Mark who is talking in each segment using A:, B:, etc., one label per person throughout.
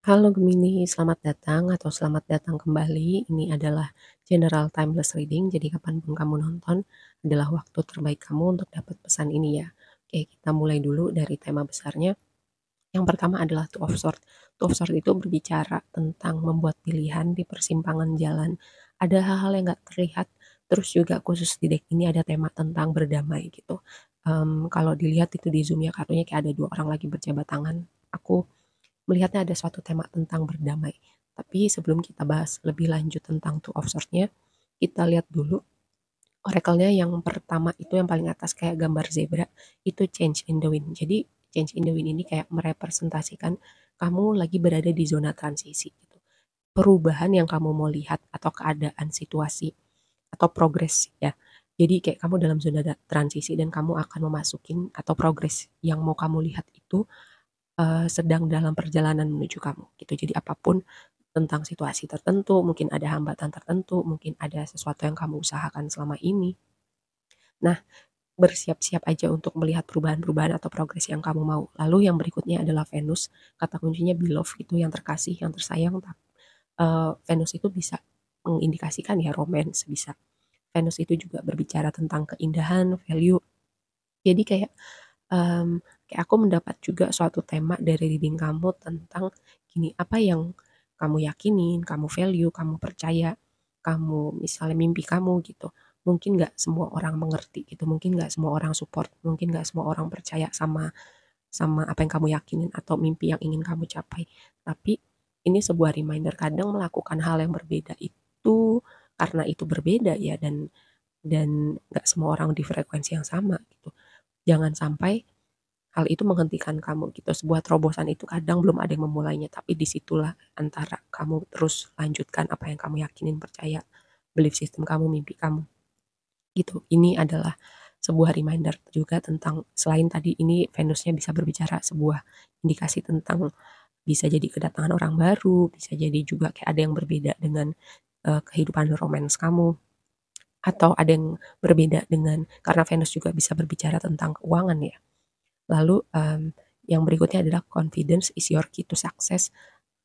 A: Halo Gemini, selamat datang atau selamat datang kembali. Ini adalah General Timeless Reading, jadi kapanpun kamu nonton adalah waktu terbaik kamu untuk dapat pesan ini ya. Oke, kita mulai dulu dari tema besarnya. Yang pertama adalah Two of Swords. Two of Swords itu berbicara tentang membuat pilihan di persimpangan jalan. Ada hal-hal yang nggak terlihat, terus juga khusus di deck ini ada tema tentang berdamai gitu. Kalau dilihat itu di zoom ya, kartunya kayak ada dua orang lagi berjabat tangan. Aku melihatnya ada suatu tema tentang berdamai. Tapi sebelum kita bahas lebih lanjut tentang Two of Swords-nya, kita lihat dulu oracle-nya yang pertama itu yang paling atas kayak gambar zebra, itu change in the wind. Jadi change in the wind ini kayak merepresentasikan kamu lagi berada di zona transisi gitu. Perubahan yang kamu mau lihat atau keadaan situasi atau progres ya. Jadi kayak kamu dalam zona transisi dan kamu akan memasukin atau progres yang mau kamu lihat itu sedang dalam perjalanan menuju kamu gitu. Jadi apapun tentang situasi tertentu, mungkin ada hambatan tertentu, mungkin ada sesuatu yang kamu usahakan selama ini. Nah, bersiap-siap aja untuk melihat perubahan-perubahan atau progres yang kamu mau. Lalu yang berikutnya adalah Venus, kata kuncinya beloved itu yang terkasih, yang tersayang. Venus itu bisa mengindikasikan ya romance bisa. Venus itu juga berbicara tentang keindahan, value. Jadi kayak aku mendapat juga suatu tema dari reading kamu tentang gini, apa yang kamu yakinin, kamu value, kamu percaya, kamu misalnya mimpi kamu gitu. Mungkin nggak semua orang mengerti gitu, mungkin nggak semua orang support, mungkin nggak semua orang percaya sama sama apa yang kamu yakinin atau mimpi yang ingin kamu capai. Tapi ini sebuah reminder kadang melakukan hal yang berbeda itu karena itu berbeda ya dan nggak semua orang di frekuensi yang sama gitu. Jangan sampai hal itu menghentikan kamu gitu. Sebuah terobosan itu kadang belum ada yang memulainya, tapi disitulah antara kamu terus lanjutkan apa yang kamu yakinin, percaya, belief system kamu, mimpi kamu gitu. Ini adalah sebuah reminder juga tentang selain tadi ini Venusnya bisa berbicara sebuah indikasi tentang bisa jadi kedatangan orang baru, bisa jadi juga kayak ada yang berbeda dengan kehidupan romance kamu atau ada yang berbeda dengan karena Venus juga bisa berbicara tentang keuangan ya. Lalu yang berikutnya adalah confidence is your key to success.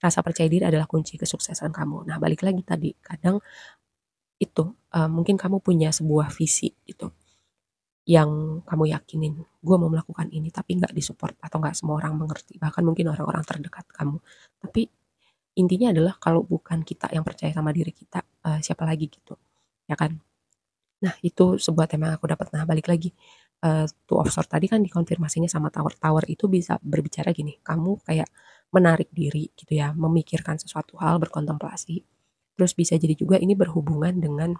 A: Rasa percaya diri adalah kunci kesuksesan kamu. Nah, balik lagi tadi, kadang itu mungkin kamu punya sebuah visi gitu yang kamu yakinin, gue mau melakukan ini tapi nggak disupport atau nggak semua orang mengerti, bahkan mungkin orang-orang terdekat kamu. Tapi intinya adalah kalau bukan kita yang percaya sama diri kita, siapa lagi gitu, ya kan? Nah, itu sebuah tema yang aku dapat. Nah, balik lagi, Two of Swords tadi kan dikonfirmasinya sama Tower. Tower itu bisa berbicara gini, kamu kayak menarik diri gitu ya, memikirkan sesuatu hal, berkontemplasi. Terus bisa jadi juga ini berhubungan dengan,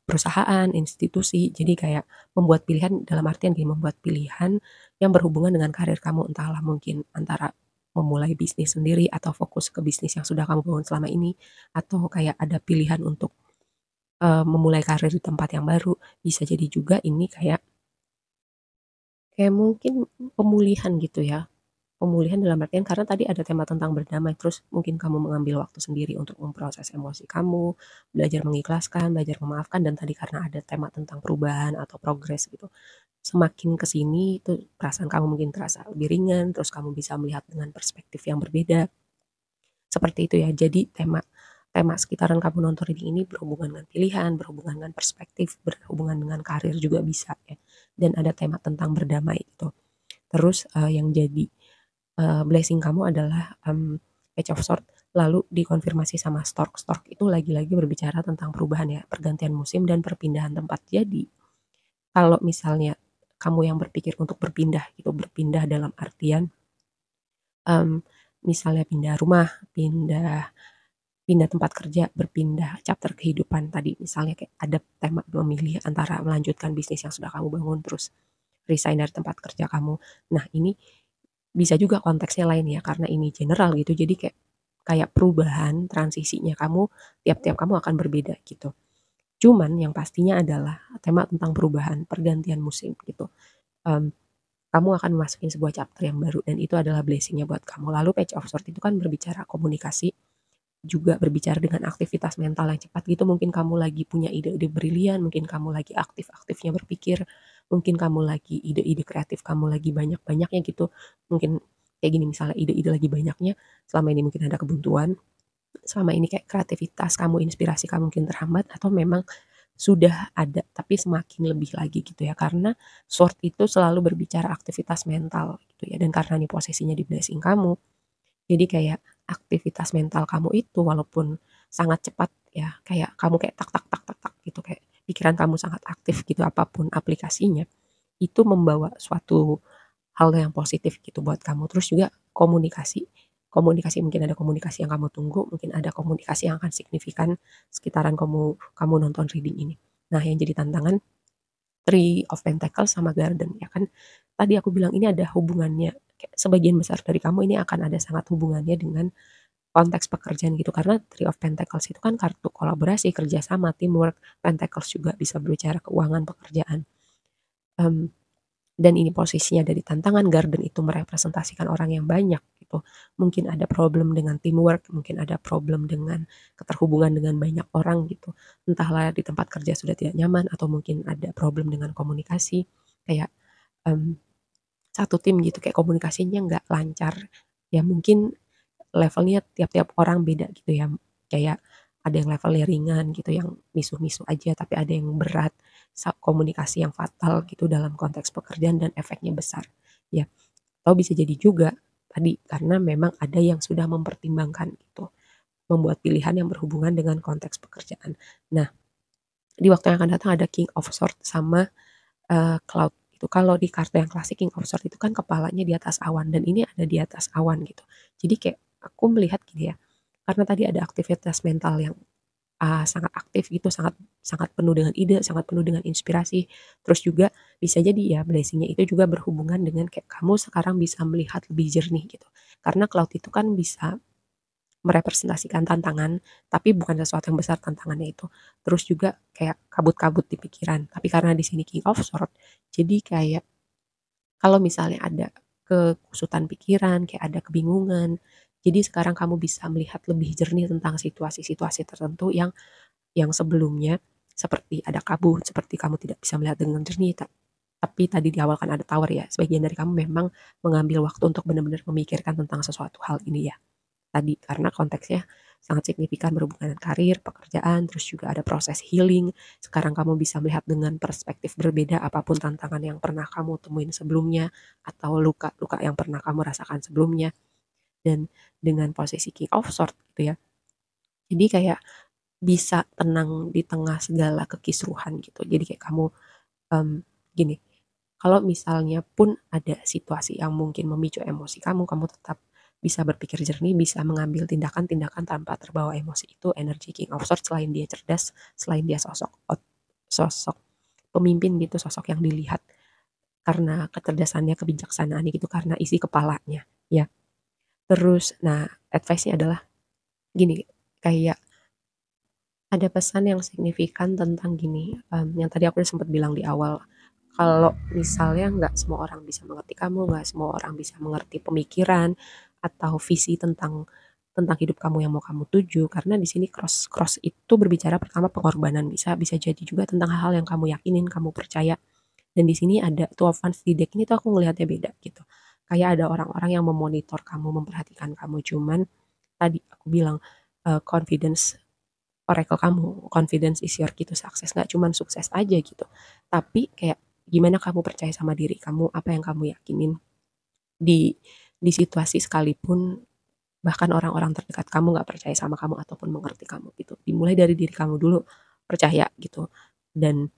A: perusahaan, institusi. Jadi kayak membuat pilihan dalam artian gini, membuat pilihan yang berhubungan dengan karir kamu, entahlah mungkin antara memulai bisnis sendiri atau fokus ke bisnis yang sudah kamu bangun selama ini, atau kayak ada pilihan untuk memulai karir di tempat yang baru, bisa jadi juga ini kayak kayak mungkin pemulihan gitu ya. Pemulihan dalam artian karena tadi ada tema tentang berdamai, terus mungkin kamu mengambil waktu sendiri untuk memproses emosi kamu, belajar mengikhlaskan, belajar memaafkan, dan tadi karena ada tema tentang perubahan atau progres gitu. Semakin ke sini itu perasaan kamu mungkin terasa lebih ringan, terus kamu bisa melihat dengan perspektif yang berbeda. Seperti itu ya. Jadi tema tema sekitaran kamu nonton reading ini berhubungan dengan pilihan, berhubungan dengan perspektif, berhubungan dengan karir juga bisa ya. Dan ada tema tentang berdamai itu. Terus yang jadi blessing kamu adalah Page of Swords, lalu dikonfirmasi sama Stork. Stork itu lagi-lagi berbicara tentang perubahan ya, pergantian musim dan perpindahan tempat. Jadi kalau misalnya kamu yang berpikir untuk berpindah itu berpindah dalam artian misalnya pindah rumah, pindah pindah tempat kerja, berpindah chapter kehidupan tadi, misalnya kayak ada tema memilih antara melanjutkan bisnis yang sudah kamu bangun, terus resign dari tempat kerja kamu. Nah, ini bisa juga konteksnya lain ya, karena ini general gitu, jadi kayak kayak perubahan, transisinya kamu, tiap-tiap kamu akan berbeda gitu. Cuman yang pastinya adalah tema tentang perubahan, pergantian musim gitu. Mmm, Kamu akan memasuki sebuah chapter yang baru dan itu adalah blessing-nya buat kamu. Lalu Page of Swords itu kan berbicara komunikasi, juga berbicara dengan aktivitas mental yang cepat gitu, mungkin kamu lagi punya ide-ide brilian, mungkin kamu lagi aktif-aktifnya berpikir, mungkin kamu lagi ide-ide kreatif kamu lagi banyak-banyaknya gitu, mungkin Kayak gini misalnya ide-ide lagi banyaknya, selama ini mungkin ada kebuntuan, selama ini kayak kreativitas kamu, inspirasi kamu mungkin terhambat atau memang sudah ada tapi semakin lebih lagi gitu ya. Karena sword itu selalu berbicara aktivitas mental gitu ya, dan karena ini posisinya di blessing kamu, jadi kayak aktivitas mental kamu itu walaupun sangat cepat ya, kayak kamu kayak tak tak tak tak tak gitu, kayak pikiran kamu sangat aktif gitu apapun aplikasinya, itu membawa suatu hal yang positif gitu buat kamu. Terus juga komunikasi, komunikasi mungkin ada komunikasi yang kamu tunggu, mungkin ada komunikasi yang akan signifikan sekitaran kamu kamu nonton reading ini. Nah, yang jadi tantangan Three of Pentacles sama Garden ya kan. Tadi aku bilang ini ada hubungannya, kayak sebagian besar dari kamu ini akan ada sangat hubungannya dengan konteks pekerjaan gitu. Karena Three of Pentacles itu kan kartu kolaborasi, kerjasama, teamwork. Pentacles juga bisa berbicara keuangan, pekerjaan. Mmm, dan ini posisinya dari tantangan, Garden itu merepresentasikan orang yang banyak gitu. Mungkin ada problem dengan teamwork, mungkin ada problem dengan keterhubungan dengan banyak orang gitu. Entahlah di tempat kerja sudah tidak nyaman atau mungkin ada problem dengan komunikasi, kayak, mmm, satu tim gitu kayak komunikasinya nggak lancar. Ya mungkin levelnya tiap-tiap orang beda gitu ya, kayak ada yang levelnya ringan gitu, yang misuh-misuh aja, tapi ada yang berat, komunikasi yang fatal gitu dalam konteks pekerjaan dan efeknya besar, ya. Atau bisa jadi juga tadi karena memang ada yang sudah mempertimbangkan gitu, membuat pilihan yang berhubungan dengan konteks pekerjaan. Nah, di waktu yang akan datang ada King of Swords sama, Cloud itu. Kalau di kartu yang klasik King of Swords itu kan kepalanya di atas awan dan ini ada di atas awan gitu. Jadi kayak aku melihat gini ya, karena tadi ada aktivitas mental yang, sangat aktif gitu, sangat sangat penuh dengan ide, sangat penuh dengan inspirasi. Terus juga bisa jadi ya blessing itu juga berhubungan dengan kayak kamu sekarang bisa melihat lebih jernih gitu. Karena cloud itu kan bisa merepresentasikan tantangan, tapi bukan sesuatu yang besar tantangannya itu. Terus juga kayak kabut-kabut di pikiran, tapi karena di sini King of Swords, jadi kayak kalau misalnya ada kekusutan pikiran, kayak ada kebingungan, jadi sekarang kamu bisa melihat lebih jernih tentang situasi-situasi tertentu yang sebelumnya seperti ada kabut, seperti kamu tidak bisa melihat dengan jernih. Tapi tadi di awal kan ada tower ya, sebagian dari kamu memang mengambil waktu untuk benar-benar memikirkan tentang sesuatu hal ini ya. Tadi karena konteksnya sangat signifikan berhubungan dengan karir, pekerjaan, terus juga ada proses healing. Sekarang kamu bisa melihat dengan perspektif berbeda apapun tantangan yang pernah kamu temuin sebelumnya atau luka-luka yang pernah kamu rasakan sebelumnya. Dan dengan posisi King of Swords gitu ya. Jadi kayak bisa tenang di tengah segala kekisruhan gitu. Jadi kayak kamu gini, kalau misalnya pun ada situasi yang mungkin memicu emosi kamu, kamu tetap bisa berpikir jernih, bisa mengambil tindakan-tindakan tanpa terbawa emosi. Itu energi King of Swords, selain dia cerdas, selain dia sosok pemimpin gitu, sosok yang dilihat karena kecerdasannya, kebijaksanaannya gitu, karena isi kepalanya, ya. Terus, nah advice-nya adalah gini, kayak ada pesan yang signifikan tentang gini, yang tadi aku udah sempat bilang di awal, kalau misalnya nggak semua orang bisa mengerti kamu, nggak semua orang bisa mengerti pemikiran atau visi tentang tentang hidup kamu yang mau kamu tuju, karena di sini cross cross itu berbicara pertama pengorbanan, bisa bisa jadi juga tentang hal-hal yang kamu yakinin, kamu percaya. Dan di sini ada Two of Wands di deck ini tuh aku ngelihatnya beda gitu. Kayak ada orang-orang yang memonitor kamu, memperhatikan kamu, cuman tadi aku bilang, confidence oracle kamu, confidence is your key to success, nggak cuman sukses aja gitu, tapi kayak gimana kamu percaya sama diri kamu, apa yang kamu yakinin di situasi sekalipun bahkan orang-orang terdekat kamu nggak percaya sama kamu ataupun mengerti kamu gitu. Dimulai dari diri kamu dulu, percaya gitu, dan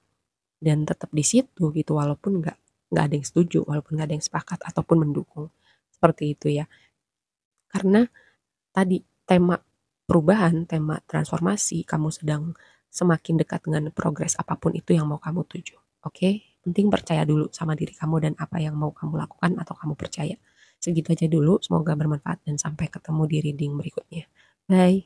A: tetap di situ gitu walaupun nggak ada yang setuju, walaupun nggak ada yang sepakat ataupun mendukung, seperti itu ya. Karena tadi tema perubahan, tema transformasi, kamu sedang semakin dekat dengan progres apapun itu yang mau kamu tuju. Oke, penting percaya dulu sama diri kamu dan apa yang mau kamu lakukan atau kamu percaya. Segitu aja dulu, semoga bermanfaat dan sampai ketemu di reading berikutnya. Bye.